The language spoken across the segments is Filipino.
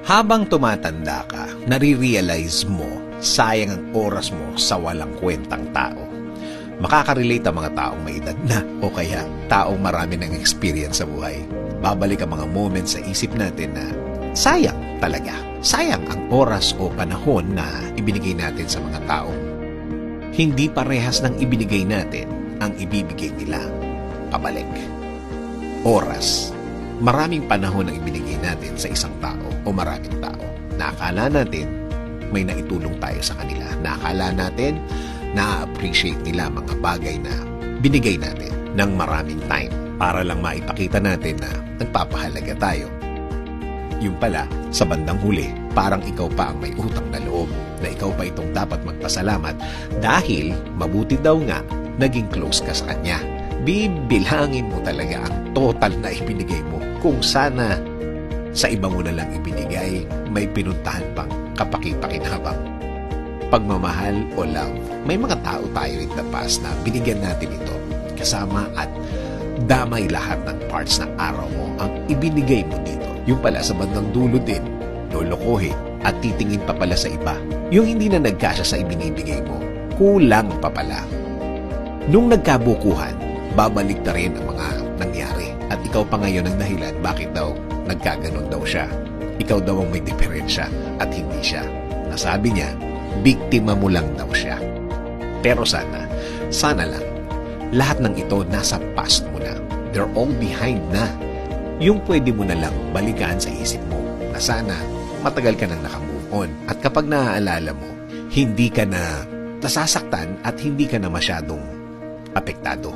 Habang tumatanda ka, nare-realize mo, sayang ang oras mo sa walang kwentang tao. Makaka-relate ang mga taong may edad na o kaya taong marami ng experience sa buhay. Babalik ang mga moments sa isip natin na sayang talaga. Sayang ang oras o panahon na ibinigay natin sa mga taong hindi parehas ng ibinigay natin ang ibibigay nila pabalik. Oras. Maraming panahon ang ibinigay natin sa isang tao o maraming tao. Nakakala natin may naitulong tayo sa kanila. Nakakala natin na-appreciate nila mga bagay na binigay natin ng maraming time para lang maipakita natin na nagpapahalaga tayo. Yung pala, sa bandang huli, parang ikaw pa ang may utang na loob na ikaw pa itong dapat magpasalamat dahil mabuti daw nga naging close ka sa kanya. Bibilangin mo talaga ang total na ibinigay mo. Kung sana sa iba mo na lang ibinigay, may pinuntahan pang kapaki-pakinabang. Pagmamahal o love, may mga tao tayo in the past na binigyan natin ito kasama at damay lahat ng parts ng araw mo ang ibinigay mo dito. Yung pala sa bandang dulo din, lolokohin at titingin pa pala sa iba. Yung hindi na nagkasya sa ibinibigay mo, kulang pa pala. Nung nagkabukuhan, babalik na rin ang mga nangyari. At ikaw pa ngayon ang dahilan bakit daw nagkaganon daw siya. Ikaw daw ang may diferensya at hindi siya. Nasabi niya, biktima mo lang daw siya. Pero sana lang, lahat ng ito nasa past mo na. They're all behind na. Yung pwede mo na lang balikan sa isip mo na sana matagal ka nang nakamove on. At kapag naaalala mo, hindi ka na nasasaktan at hindi ka na masyadong apektado.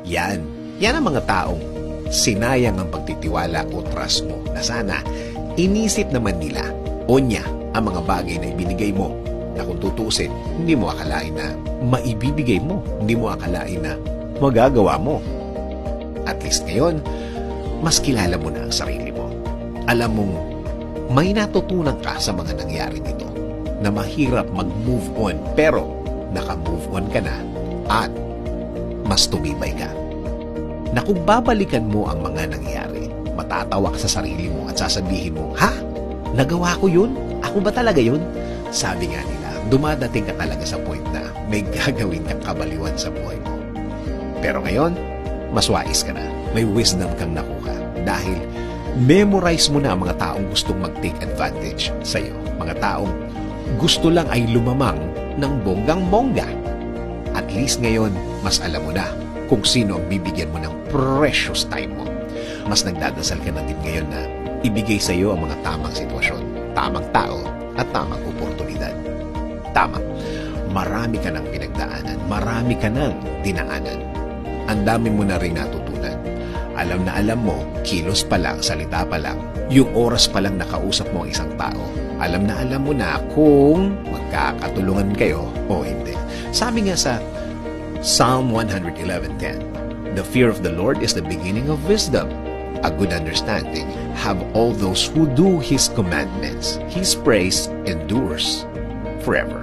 Yan ang mga taong sinayang ang pagtitiwala o trust mo na sana inisip naman nila o niya ang mga bagay na ibinigay mo na kung tutuusin, hindi mo akalain na maibibigay mo, hindi mo akalain na magagawa mo. At least ngayon, mas kilala mo na ang sarili mo. Alam mong may natutunan ka sa mga nangyari nito na mahirap mag-move on pero naka-move on ka na at mas tumibay ka. Na kung babalikan mo ang mga nangyari, matatawa ka sa sarili mo at sasabihin mo, ha? Nagawa ko yun? Ako ba talaga yun? Sabi nga nila, dumadating ka talaga sa point na may gagawin kang kabaliwan sa buhay mo. Pero ngayon, mas wise ka na. May wisdom kang nakuha dahil memorize mo na ang mga taong gustong mag-take advantage sa iyo. Mga taong gusto lang ay lumamang ng bonggang-bongga. At least ngayon, mas alam mo na kung sino ang bibigyan mo ng precious time mo. Mas nagdadasal ka na din ngayon na ibigay sa iyo ang mga tamang sitwasyon, tamang tao, at tamang oportunidad. Tama, marami ka nang pinagdaanan, marami ka nang dinaanan. Ang dami mo na rin natutunan. Alam na alam mo, kilos pa lang, salita pa lang, yung oras pa lang nakausap mo ang isang tao. Alam na alam mo na kung magkakatulungan kayo o hindi. Sabi nga sa Psalm 111:10, the fear of the Lord is the beginning of wisdom. A good understanding have all those who do His commandments. His praise endures forever.